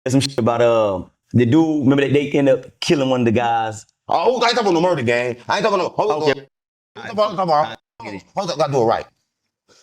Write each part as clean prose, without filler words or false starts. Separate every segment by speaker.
Speaker 1: some shit about the dude. Remember they ended up killing one of the guys.
Speaker 2: Oh, I ain't talking about no murder gang. I ain't talking about no. Hold
Speaker 1: Okay.
Speaker 2: Hold up, gotta do it right.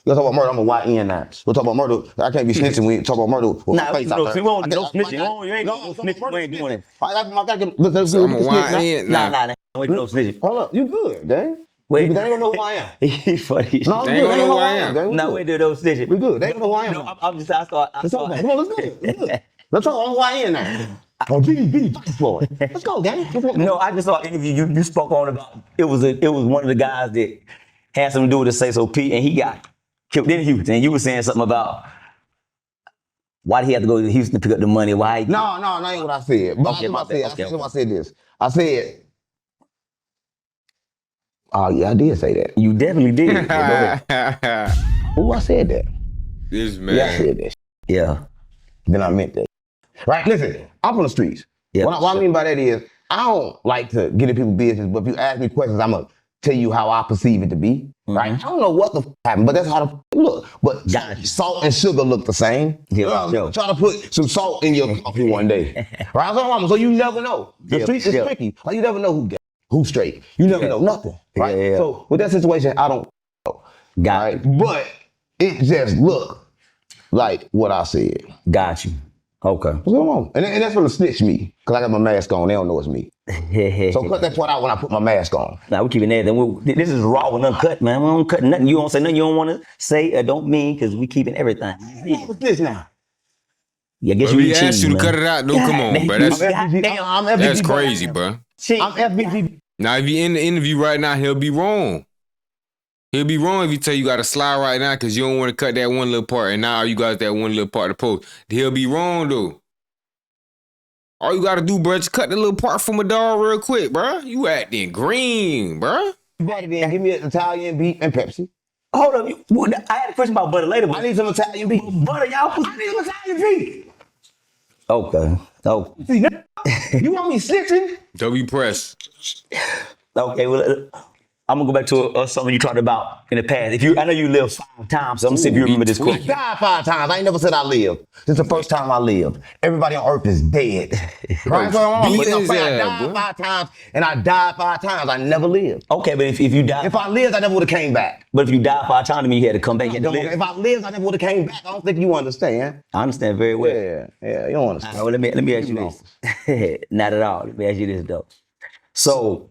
Speaker 2: You talk about murder, I'm a YN now. We'll talk about murder. I can't be snitching when you talk about murder.
Speaker 1: Nah, no snitching. You ain't no snitching. We ain't doing it.
Speaker 2: I gotta get. Look,
Speaker 3: I'm a YN.
Speaker 1: Nah. Wait, no snitching.
Speaker 2: Hold up, you good, gang?
Speaker 1: Wait,
Speaker 2: they don't know who I am.
Speaker 1: He funny.
Speaker 2: No,
Speaker 3: They ain't gonna know who I am.
Speaker 1: No, we do those snitching.
Speaker 2: We good. They don't know who I am.
Speaker 1: No, I'm just. I start.
Speaker 2: Let's talk. Come on, let's go. Let's talk on who I am now. Oh, BD, fucking Floyd. Let's go, gang.
Speaker 1: No, I just saw an interview you spoke on about. It was one of the guys that had something to do with the Say So P, and he got killed in Houston. And you were saying something about why did he have to go to Houston to pick up the money? Why?
Speaker 2: No, that ain't what I said. But I said this. I said. Oh yeah, I did say that.
Speaker 1: You definitely did.
Speaker 2: Who I said that?
Speaker 3: This man.
Speaker 2: Yeah, I said that.
Speaker 1: Yeah.
Speaker 2: Then I meant that. Right? Listen, I'm on the streets.
Speaker 1: Yeah,
Speaker 2: what I mean by that is, I don't like to get in people's business, but if you ask me questions, I'm going to tell you how I perceive it to be. Mm-hmm. Right? I don't know what the happened, but that's how the look. But salt and sugar look the same. Yeah, try to put some salt in your coffee one day. Right? So you never know. The streets is tricky. Like, you never know who's straight. You never know nothing. Right? Yeah. So with that situation, I don't know. Right? But it just look like what I said.
Speaker 1: Got you. Okay.
Speaker 2: What's going on? And that's when the snitch me, because I got my mask on. They don't know it's me. So cut that part out when I put my mask on.
Speaker 1: Nah, we keeping that. This is raw and uncut, man. We don't cut nothing. You don't say nothing you don't want to say or don't mean, because we keeping everything.
Speaker 2: What's this now?
Speaker 1: Yeah, I guess
Speaker 3: we asked you to cut it out, though. Come on, bro. That's crazy, bro.
Speaker 2: I'm FBG.
Speaker 3: Now, if you in the interview right now, he'll be wrong. He'll be wrong if you tell you got to slide right now because you don't want to cut that one little part, and now you got that one little part to post. He'll be wrong, though. All you got to do, bro, just cut the little part from a dog real quick, bro. You acting green, bro.
Speaker 2: Better than give me an Italian beef and Pepsi.
Speaker 1: Hold up. I had a question about butter later. But
Speaker 2: I need some Italian beef.
Speaker 1: Butter, y'all.
Speaker 2: I need some Italian beef.
Speaker 1: Okay. Oh.
Speaker 2: You want me snitching?
Speaker 3: W press.
Speaker 1: Okay, well, I'm gonna go back to something you talked about in the past. I know you lived 5 times, so I'm gonna see if you remember this quote.
Speaker 2: I died 5 times. I ain't never said I lived. This is the first time I lived. Everybody on earth is dead. Right? So I died 5 times, and I died 5 times. I never lived.
Speaker 1: Okay, but if you died,
Speaker 2: if I lived, I never would have came back.
Speaker 1: But if you died 5 times, I mean you had to come back.
Speaker 2: If I lived, I never would have came back. I don't think you understand.
Speaker 1: I understand very well.
Speaker 2: Yeah, you don't understand.
Speaker 1: Right, well, let me ask you this. Not at all. Let me ask you this though. So.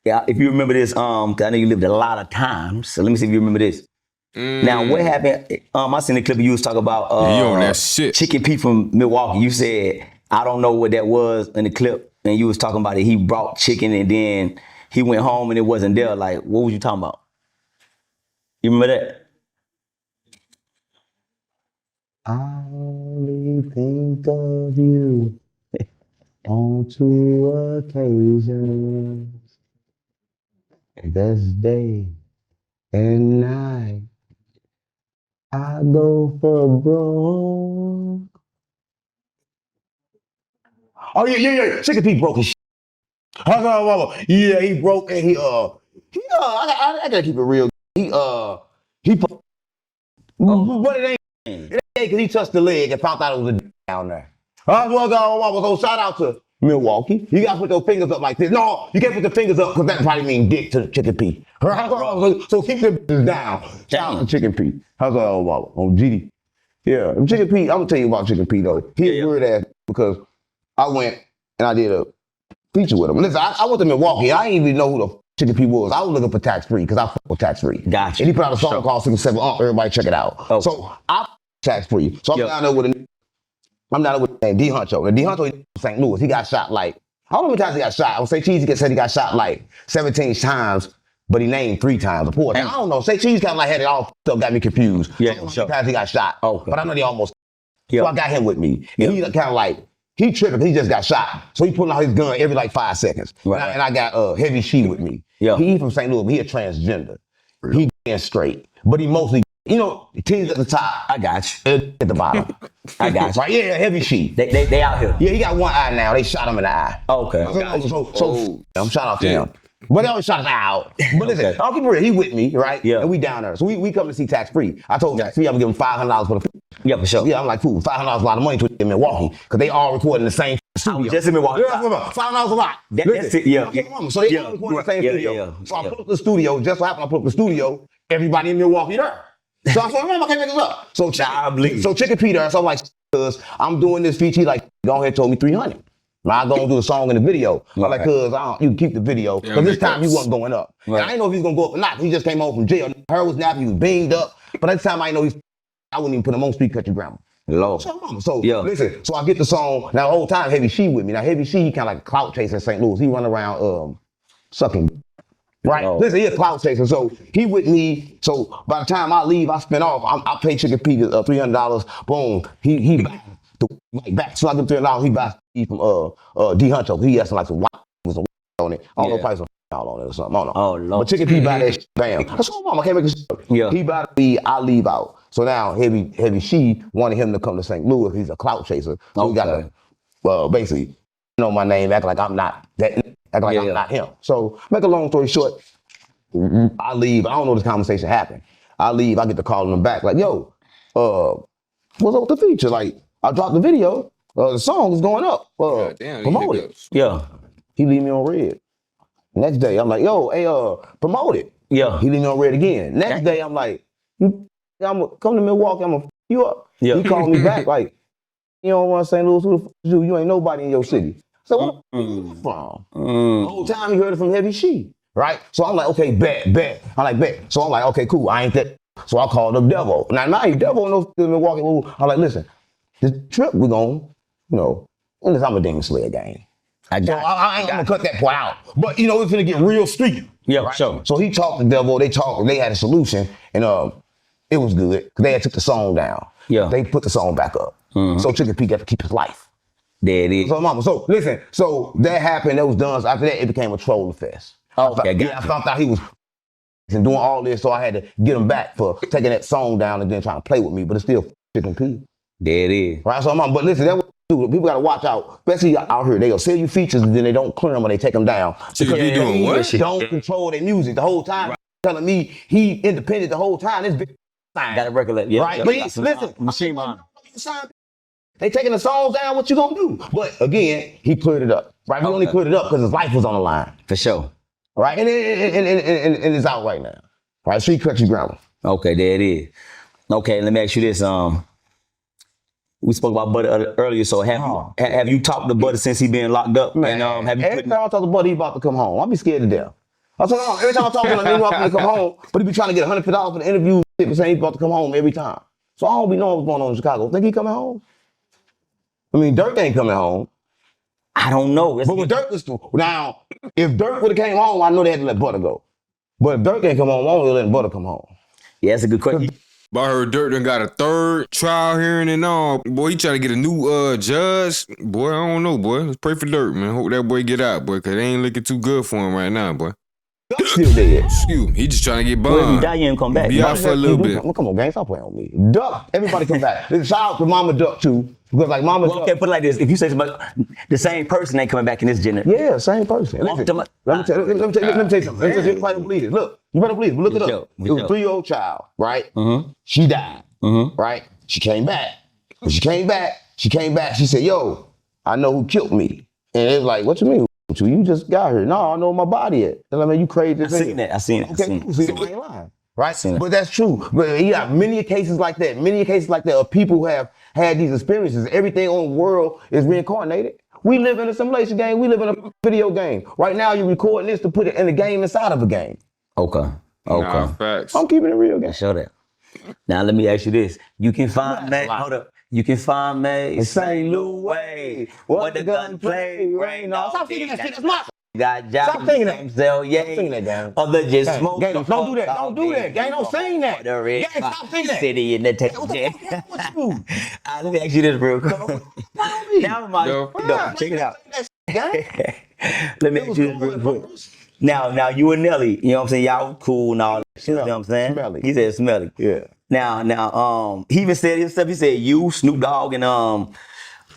Speaker 1: Yeah, if you remember this, 'cause I know you lived a lot of times. So let me see if you remember this. Now, what happened? I seen the clip of you was talking about
Speaker 3: you on that shit.
Speaker 1: Chicken Pete from Milwaukee. You said, I don't know what that was in the clip. And you was talking about it. He brought chicken and then he went home and it wasn't there. Like, what was you talking about? You remember that?
Speaker 2: I only think of you on 2 occasions. That's day and night. I go for broke. Oh yeah. Chicken Pete broke his shit. Yeah, he broke and I gotta keep it real. But it ain't because he touched the leg and found out it was a down there. So shout out to Milwaukee. You gotta put those fingers up like this. No, you can't put the fingers up because that probably means dick to Chicken Pete. So keep them down. Shout out to Chicken Pete. How's that on GD? Yeah, Chicken Pete, I'm gonna tell you about Chicken Pete though. He's a weird ass because I went and I did a feature with him. Listen, I went to Milwaukee. I didn't even know who the Chicken Pete was. I was looking for Tax Free because I fuck with Tax Free.
Speaker 1: Gotcha.
Speaker 2: And he put out a song called 6 7 everybody check it out. Okay. So I Tax Free. So I'm down there with D Huncho. And D Huncho in St. Louis, he got shot like, how many times he got shot? I would say Cheesy said he got shot like 17 times, but he named 3 times. I don't know. Say Cheesy kind of like had it all up, got me confused.
Speaker 1: Yeah,
Speaker 2: so sure. Times he got shot.
Speaker 1: Okay.
Speaker 2: But I know they almost. So I got him with me. And he kind of like, he tripping because he just got shot. So he pulling out his gun every like 5 seconds. Right. And I got Heavy She with me. Yeah. He from St. Louis, but he a transgender. Really? He getting straight. But he mostly, teens at the top.
Speaker 1: I got you.
Speaker 2: At the bottom. I got you. Right? Yeah, Heavy She.
Speaker 1: They out here.
Speaker 2: Yeah, he got one eye now. They shot him in the eye.
Speaker 1: Okay.
Speaker 2: So I'm shout out to him. But they always shout us out. But listen,
Speaker 1: Okay.
Speaker 2: I'll keep it real. He with me, right?
Speaker 1: Yeah.
Speaker 2: And we down there. So we come to see tax free. I told tax free I'm gonna give him $500 for the.
Speaker 1: Yeah, for sure.
Speaker 2: Yeah, I'm like, cool. $500 a lot of money to in Milwaukee because they all recording the same studio.
Speaker 1: Just in Milwaukee.
Speaker 2: Yeah, $500 a lot.
Speaker 1: That's it. Yeah.
Speaker 2: So they all recording the same studio. So I put up the studio. Just so happened I put up the studio. Everybody in Milwaukee there. So I said, I can't make this up. So Chicken Peter. So I'm like, cuz I'm doing this feature. He like, go ahead, told me 300. I go and do the song in the video. I'm like, cuz you can keep the video. Because this time he wasn't going up. Right. And I didn't know if he was going to go up or not. He just came home from jail. Her was nappy, he was beamed up. But at the time I didn't know I wouldn't even put him on Street Country Grammar.
Speaker 1: Lord.
Speaker 2: So listen, so I get the song. Now the whole time Heavy She with me. Now Heavy She, he kind of like a clout chaser in St. Louis. He run around sucking. Right?
Speaker 1: Lord.
Speaker 2: Listen, he a clout chaser. So he with me. So by the time I leave, I spin off. I pay Chicken Pete $300. Boom. He back. So I give $300. He buys from D Huncho. He has like some white with some on it. I don't know, probably some all on it or something. I don't know.
Speaker 1: Oh Lord.
Speaker 2: But Chicken Pete buy that shit. Bam. That's what mama can't make a shit.
Speaker 1: Yeah.
Speaker 2: He buy the weed, I leave out. So now Heavy She wanted him to come to St. Louis. He's a clout chaser. So we gotta basically know my name, act like I'm not that, act like I'm not him. So make a long story short, I leave. I don't know this conversation happened. I leave. I get to calling him back like, yo, what's up with the feature? Like, I dropped the video. The song is going up. Promote it.
Speaker 1: Yeah.
Speaker 2: He leave me on red. Next day, I'm like, yo, hey, promote it.
Speaker 1: Yeah.
Speaker 2: He leave me on red again. Next day, I'm like, I'm gonna come to Milwaukee. I'm gonna f you up.
Speaker 1: Yeah.
Speaker 2: He called me back like, you don't want St. Louis? Who the f you? You ain't nobody in your city. So where the f you from? The whole time he heard it from Heavy She. Right? So I'm like, okay, bet. I'm like, bet. So I'm like, okay, cool. I ain't that. So I called up Devo. Now, Devo knows Milwaukee. I'm like, listen, this trip we're going, when this I'm a Demon Slayer game. I ain't gonna cut that part out. But it's gonna get real street.
Speaker 1: Yeah,
Speaker 2: right?
Speaker 1: sure.
Speaker 2: So he talked to Devo, they had a solution, and it was good. Cause they had took the song down.
Speaker 1: Yeah.
Speaker 2: They put the song back up. So Chicken Pete got to keep his life.
Speaker 1: There it is.
Speaker 2: So listen, so that happened, that was done. So after that, it became a troll fest.
Speaker 1: Okay,
Speaker 2: I found out he was and doing all this, so I had to get him back for taking that song down and then trying to play with me, but it's still Chicken Pete.
Speaker 1: There it is.
Speaker 2: Right, so but listen, that was people gotta watch out, especially out here. They'll sell you features and then they don't clear them when they take them down.
Speaker 3: So you be doing what?
Speaker 2: Don't control their music the whole time. Right. Telling me he independent the whole time. This big sign.
Speaker 1: Gotta recollect. Yeah.
Speaker 2: Right, but listen,
Speaker 1: machine man.
Speaker 2: They taking the songs down. What you gonna do? But again, he cleared it up. Right, he only cleared it up because his life was on the line.
Speaker 1: For sure.
Speaker 2: Right, and it's out right now. Right, Street Country Grammar.
Speaker 1: Okay, there it is. Okay, let me ask you this. We spoke about Butter earlier, so have you talked to Butter since he been locked up?
Speaker 2: Man,
Speaker 1: and have you
Speaker 2: every time I talk to Butter, he about to come home. I'll be scared to death. I said, every time I talk to him, he want to come home, but he be trying to get $150 for the interview, saying he's about to come home every time. So I don't be knowing what's going on in Chicago. Think he coming home? I mean, Dirk ain't coming home.
Speaker 1: I don't know.
Speaker 2: But with Dirk was now, if Dirk would have came home, I know they had to let Butter go. But if Dirk ain't come home, I only let Butter come home.
Speaker 1: Yeah, that's a good question.
Speaker 3: But I heard Dirk done got a third trial hearing and all. Boy, he trying to get a new judge. Boy, I don't know, boy. Let's pray for Dirk, man. Hope that boy get out, boy, because it ain't looking too good for him right now, boy.
Speaker 2: Dirk's still dead.
Speaker 3: Excuse me. He just trying to get
Speaker 1: Well, if
Speaker 3: bond.
Speaker 1: you die, you ain't come back.
Speaker 3: Be out for a little bit.
Speaker 2: Come on, gang, stop playing with me. Duck, everybody come back. Shout out to Mama Duck, too. Because like Mama Duck.
Speaker 1: Okay, put it like this. If you say somebody, the same person ain't coming back in this generation.
Speaker 2: Yeah, same person. Listen, let me tell you something. You better believe it. Look, you better believe it. Look it up. It was a 3-year-old child, right? She died, right? She came back. When she came back, she said, yo, I know who killed me. And it was like, what you mean? You just got here. No, I know where my body at. I mean, you crazy.
Speaker 1: I seen that.
Speaker 2: Okay, cool. See, I ain't lying. Right? But that's true. But you got many cases like that. Many cases like that of people who have had these experiences. Everything on the world is reincarnated. We live in a simulation game. We live in a video game. Right now, you're recording this to put it in a game inside of a game.
Speaker 1: Okay.
Speaker 3: Nah, facts.
Speaker 2: I'm keeping it real, guys.
Speaker 1: Show that. Now, let me ask you this. You can find me. Hold up. You can find me in St. Louis. What the gun play? Rain on.
Speaker 2: Stop thinking that shit. That's my.
Speaker 1: Got jobs.
Speaker 2: Stop thinking that.
Speaker 1: Stop
Speaker 2: singing that, gang.
Speaker 1: Other just smoke.
Speaker 2: Gang, don't do that. Don't do that. Gang, don't sing that. Gang, stop singing that.
Speaker 1: City in the tech.
Speaker 2: What you?
Speaker 1: Let me ask you this real quick. Now, check it out. Let me ask you this real quick. Now you and Nelly, you know what I'm saying? Y'all cool and all that shit, you know what I'm saying?
Speaker 2: Smelly.
Speaker 1: He said smelly.
Speaker 2: Yeah.
Speaker 1: Now, he even said his stuff. He said you, Snoop Dogg, and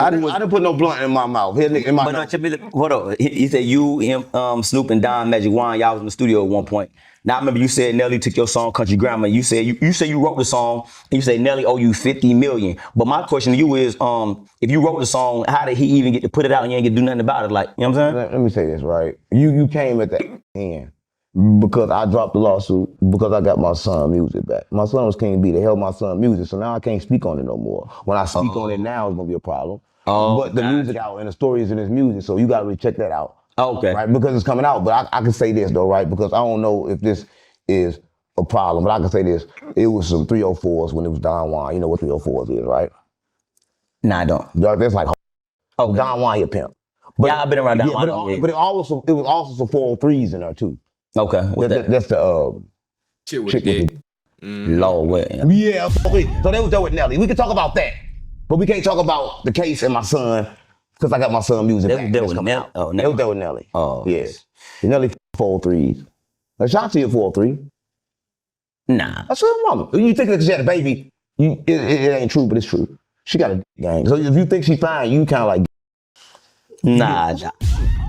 Speaker 2: I didn't put no blunt in my mouth. Here, nigga, in my
Speaker 1: But no,
Speaker 2: mouth.
Speaker 1: check me. Hold on. He said you, him, Snoop, and Don Magic Wine. Y'all was in the studio at one point. Now I remember you said Nelly took your song Country Grammar. You said you wrote the song. And you said Nelly owe you 50 million. But my question to you is, if you wrote the song, how did he even get to put it out and you ain't get to do nothing about it? Like, you know what I'm saying?
Speaker 2: Let me say this, right? You came at the end because I dropped the lawsuit because I got my son music back. My son was King B. They held my son music, so now I can't speak on it no more. When I speak on it now, it's gonna be a problem. But the music out and the story is in his music, so you gotta really check that out.
Speaker 1: Okay.
Speaker 2: Right? Because it's coming out. But I can say this though, right? Because I don't know if this is a problem, but I can say this. It was some 304s when it was Don Juan. You know what 304s is, right?
Speaker 1: Nah, I don't.
Speaker 2: That's like
Speaker 1: Okay.
Speaker 2: Don Juan, he a pimp. But,
Speaker 1: yeah, I've been around Don Juan.
Speaker 2: But it was also some 403s in there too.
Speaker 1: Okay. What's that?
Speaker 2: That's the
Speaker 3: Shit with
Speaker 2: chick
Speaker 3: the
Speaker 2: with
Speaker 3: dick.
Speaker 1: Lord, what?
Speaker 2: Yeah, so they was there with Nelly. We can talk about that, but we can't talk about the case and my son because I got my son music
Speaker 1: They
Speaker 2: back.
Speaker 1: was there
Speaker 2: That's
Speaker 1: with
Speaker 2: coming
Speaker 1: Nelly?
Speaker 2: out.
Speaker 1: Oh,
Speaker 2: They was there with Nelly.
Speaker 1: Oh.
Speaker 2: Yeah. Nelly 403s. Ashanti a 403.
Speaker 1: Nah.
Speaker 2: That's her mama. You think that she had a baby, it ain't true, but it's true. She got a gang. So if you think she's fine, you kind of like,
Speaker 1: Nah.
Speaker 2: I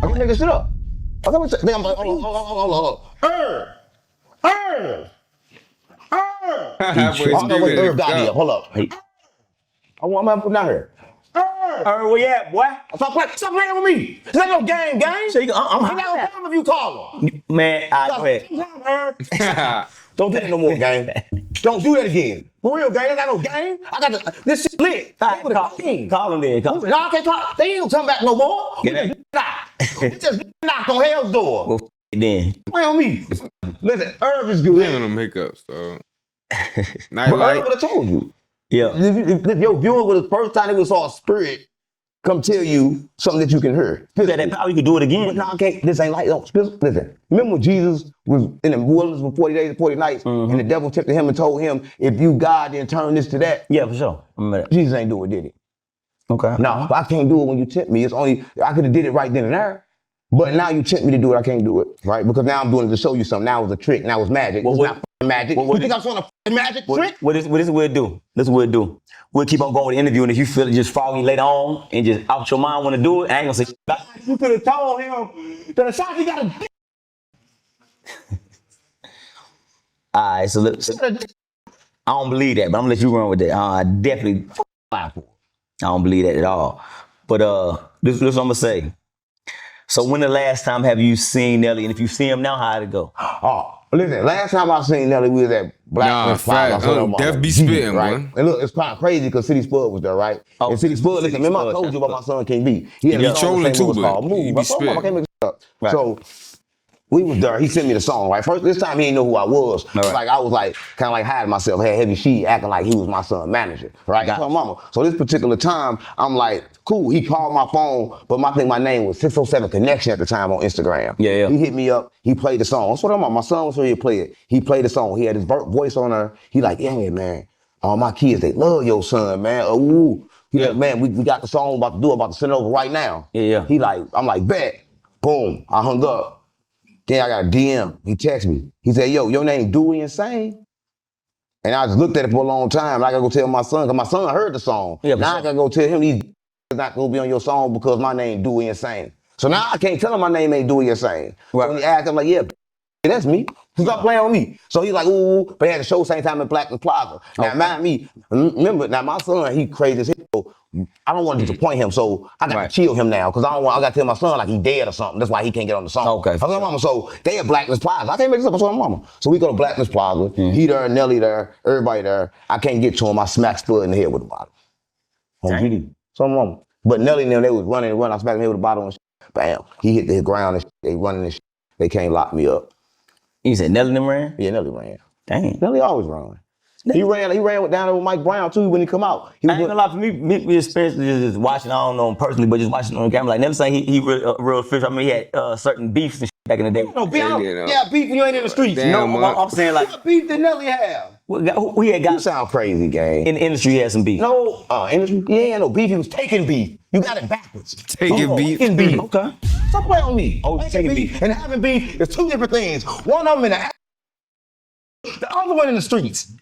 Speaker 2: can make this shit up. I'm like, hold on. Hold on, wait, Irv got me up. Hold up. I'm gonna put down here.
Speaker 1: Where you at, boy?
Speaker 2: Stop playing with me. This ain't no game, gang.
Speaker 1: So I'm
Speaker 2: I'm not gonna come if you call her.
Speaker 1: Man, go ahead.
Speaker 2: Don't do that no more, gang. Don't do that again. For real, gang. That's not no game. I got this shit lit.
Speaker 1: Call him then. Call him.
Speaker 2: No, I can't talk. They ain't gonna come back no more. We just knocked on hell's door.
Speaker 1: Well, then.
Speaker 2: Play on me. Listen, Irv is good.
Speaker 3: Damn them hiccups, dog.
Speaker 2: But
Speaker 3: Night
Speaker 2: Irv
Speaker 3: light.
Speaker 2: would have told you.
Speaker 1: Yeah.
Speaker 2: If your viewer was the first time they saw a spirit come tell you something that you can hear.
Speaker 1: You got that power, you can do it again.
Speaker 2: But no, I can't. This ain't like, listen. Remember when Jesus was in the wilderness for 40 days and 40 nights, and the devil tempted him and told him, if you God, then turn this to that?
Speaker 1: Yeah, for sure. Remember that.
Speaker 2: Jesus ain't do it, did he?
Speaker 1: Okay.
Speaker 2: No, I can't do it when you tempt me. It's only, I could have did it right then and there. But now you tempt me to do it, I can't do it, right? Because now I'm doing it to show you something. Now it's a trick. Now it's magic. It's not magic. You think I'm showing a magic trick?
Speaker 1: What this we'll do? This is what we'll do. We'll keep on going with the interview, and if you feel it just foggy later on and just out your mind want to do it, I ain't gonna say back.
Speaker 2: You could have told him that Ashanti got a dick.
Speaker 1: All right, so I don't believe that, but I'm gonna let you run with that. I definitely I don't believe that at all. But this is what I'm gonna say. So when the last time have you seen Nelly? And if you see him now, how'd it go?
Speaker 2: Oh, listen, last time I seen Nelly, we was at Black
Speaker 3: fact. Def be spitting,
Speaker 2: right?
Speaker 3: boy.
Speaker 2: And look, it's kind of crazy because City Spud was there, right?
Speaker 1: Oh,
Speaker 2: and City Spud, listen, remember I told you about my son King B. He had a song
Speaker 3: trolling too,
Speaker 2: too,
Speaker 3: but
Speaker 2: called
Speaker 3: he
Speaker 2: Move.
Speaker 3: be
Speaker 2: I told him I
Speaker 3: spitting.
Speaker 2: can't make it up.
Speaker 1: Right.
Speaker 2: So we was there. He sent me the song, right? First, this time he didn't know who I was.
Speaker 1: Right.
Speaker 2: Like I was like, kind of like hiding myself, had heavy sheet, acting like he was my son's manager, right?
Speaker 1: Got
Speaker 2: So mama. So this particular time, I'm like, cool. He called my phone, but I think my name was 607 Connection at the time on Instagram.
Speaker 1: Yeah.
Speaker 2: He hit me up. He played the song. That's what I'm on. My son was ready to play it. He played the song. He had his voice on there. He like, yeah, man. All my kids, they love your son, man. Ooh. He like, man, we got the song about to do. About to send it over right now.
Speaker 1: Yeah.
Speaker 2: He like, I'm like, bet. Boom. I hung up. Then I got a DM. He texted me. He said, yo, your name Dewey Insane? And I just looked at it for a long time. I gotta go tell my son, because my son heard the song.
Speaker 1: Yeah,
Speaker 2: now I gotta go tell him he's not gonna be on your song because my name Dewey Insane. So now I can't tell him my name ain't Dewey Insane.
Speaker 1: Right.
Speaker 2: So when he asked, I'm like, yeah, that's me. Stop playing on me. So he's like, ooh, but he had a show same time at Blackman's Plaza. Now, mind me, remember, now my son, he crazy as hell. So I don't want to disappoint him, so I got to chill him now, because I got to tell my son like he dead or something. That's why he can't get on the song.
Speaker 1: Okay.
Speaker 2: I told mama, so they at Blackman's Plaza. I can't make this up. I told my mama. So we go to Blackman's Plaza. He there, Nelly there, everybody there. I can't get to him. I smack Spud in the head with the bottle. On GD. So my mama. But Nelly and them, they was running. I smacked him in the head with the bottle and shit. Bam. He hit the ground and shit. They running and shit. They can't lock me up.
Speaker 1: You said Nelly them ran?
Speaker 2: Yeah, Nelly ran.
Speaker 1: Dang.
Speaker 2: Nelly always ran. He ran down there with Mike Brown too when he come out. He
Speaker 1: I ain't gonna lie, for me experience just watching, I don't know him personally, but just watching on camera, like Nelly saying he real fish. I mean, he had certain beefs and shit back in the day.
Speaker 2: No, beef. Yeah, beef when you ain't in the streets.
Speaker 3: Damn,
Speaker 2: No,
Speaker 1: I'm saying like,
Speaker 2: what beef did Nelly have?
Speaker 1: who he had
Speaker 2: You
Speaker 1: got
Speaker 2: sound crazy, gang.
Speaker 1: in the industry, he had some beef.
Speaker 2: No, industry. He ain't no beef. He was taking beef. You got it backwards.
Speaker 3: Taking beef.
Speaker 2: Taking beef.
Speaker 1: Okay.
Speaker 2: Stop playing on me.
Speaker 1: Oh,
Speaker 2: taking beef and having beef is two different things. One of them in the other one in the streets.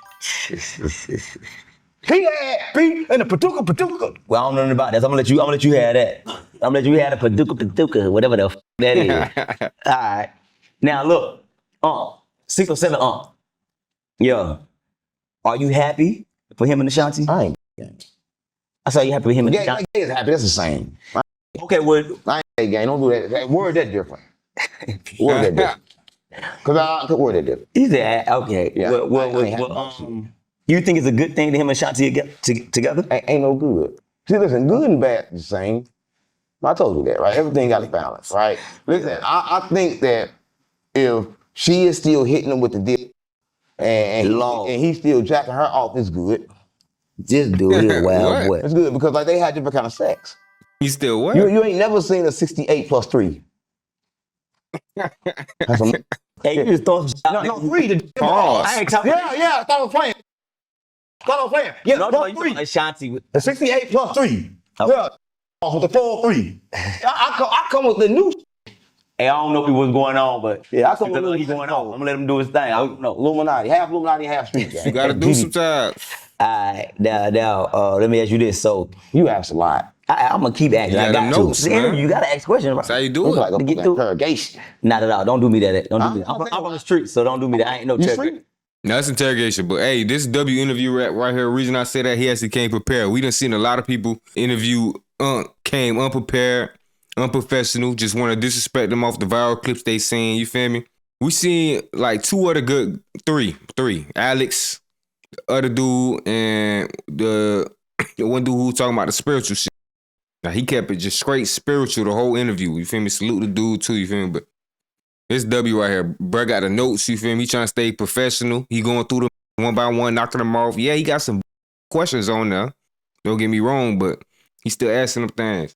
Speaker 2: He had beef and the Paducah.
Speaker 1: Well, I don't know nothing about that. So I'm gonna let you have that. I'm gonna let you have the Paducah, whatever the that is. All right. Now look, 6 or 7, yeah. Are you happy for him and Ashanti?
Speaker 2: I ain't.
Speaker 1: I saw you happy with him and
Speaker 2: Yeah,
Speaker 1: Ashanti.
Speaker 2: is happy. That's the same.
Speaker 1: Okay, well,
Speaker 2: I ain't gang. Don't do that. That word that different. Word that different. Cause I could word that different.
Speaker 1: he said, okay.
Speaker 2: Yeah, I ain't happy
Speaker 1: Well,
Speaker 2: about shit.
Speaker 1: you think it's a good thing that him and Ashanti get together?
Speaker 2: Ain't no good. See, listen, good and bad is the same. I told you that, right? Everything got a balance, right? Listen, I think that if she is still hitting him with the dick and he's still jacking her off, it's good.
Speaker 1: This dude here, wild boy.
Speaker 2: It's good because like they had different kind of sex.
Speaker 3: You still what?
Speaker 2: You ain't never seen a 68 plus 3. That's some,
Speaker 1: Hey, you just throw some shot.
Speaker 2: no, 3. The
Speaker 3: Pause.
Speaker 1: I ain't talking.
Speaker 2: Yeah, I thought I was playing. Yeah,
Speaker 1: No,
Speaker 2: plus
Speaker 1: you
Speaker 2: 3.
Speaker 1: talking Ashanti with.
Speaker 2: The 68 plus 3.
Speaker 1: Okay.
Speaker 2: Yeah, with the 4-3. I come with the new.
Speaker 1: Hey, I don't know what's going on, but
Speaker 2: Yeah, I come with
Speaker 1: he's going on. I'm gonna let him do his thing. I don't know.
Speaker 2: Illuminati, half street gang.
Speaker 3: You gotta do sometimes.
Speaker 1: All right, now, let me ask you this. So
Speaker 2: You asked a lot.
Speaker 1: I'm gonna keep asking.
Speaker 3: You
Speaker 1: I
Speaker 3: gotta
Speaker 1: got
Speaker 3: know,
Speaker 1: to. See,
Speaker 3: man.
Speaker 1: you gotta ask questions.
Speaker 3: That's how you
Speaker 2: It's
Speaker 3: do it.
Speaker 2: like a
Speaker 1: To get
Speaker 2: fucking
Speaker 1: through.
Speaker 2: interrogation.
Speaker 1: Not at all. Don't do me that. Don't do me that.
Speaker 2: I'm
Speaker 1: I'm on the street, so don't do me that. I ain't no
Speaker 2: You
Speaker 1: terrorist.
Speaker 2: street?
Speaker 3: No, that's interrogation. But hey, this W interview right here, reason I say that, he actually came prepared. We done seen a lot of people interview came unprepared, unprofessional, just want to disrespect them off the viral clips they seen, you feel me? We seen like 2 other good, three. Alex, the other dude, and the one dude who was talking about the spiritual shit. Now he kept it just straight spiritual the whole interview, you feel me? Salute the dude too, you feel me? But this W right here, bro got the notes, you feel me? He trying to stay professional. He going through them one by one, knocking them off. Yeah, he got some questions on there. Don't get me wrong, but he still asking them things.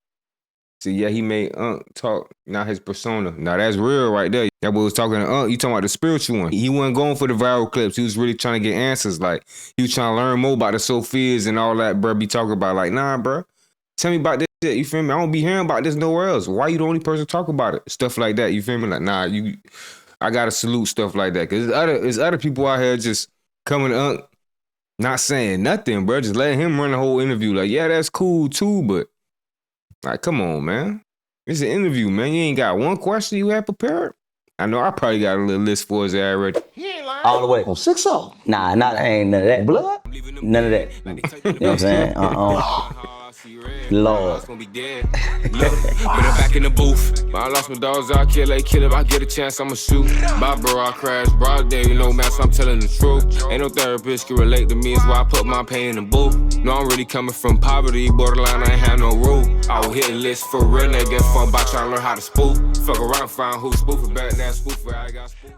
Speaker 3: See, yeah, he made talk, not his persona. Now that's real right there. That boy was talking to you talking about the spiritual one. He wasn't going for the viral clips. He was really trying to get answers. Like, he was trying to learn more about the Sophias and all that, bro. Be talking about, like, nah, bro. Tell me about this shit, you feel me? I don't be hearing about this nowhere else. Why you the only person talk about it? Stuff like that, you feel me? Like, nah, I gotta salute stuff like that. Cause there's other people out here just coming to not saying nothing, bro. Just letting him run the whole interview. Like, yeah, that's cool too, but like, come on, man. It's an interview, man. You ain't got one question you had prepared? I know I probably got a little list for us already.
Speaker 1: All the way.
Speaker 2: Oh, 6-0.
Speaker 1: Nah, ain't none of that.
Speaker 2: Blood?
Speaker 1: None of that. You know what I'm saying? Lord.
Speaker 4: But I'm back in the booth. I lost my dogs, I kill if I get a chance, I'ma shoot. My bro, I crash, broad day, you know, man, so I'm telling the truth. Ain't no therapist can relate to me, it's why I put my pain in the booth. No, I'm really coming from poverty, borderline, I ain't have no roof. I will hit a list for real, nigga, get fun by trying to learn how to spoof. Fuck around, find who spoofing, better than spoofer, I got spoof.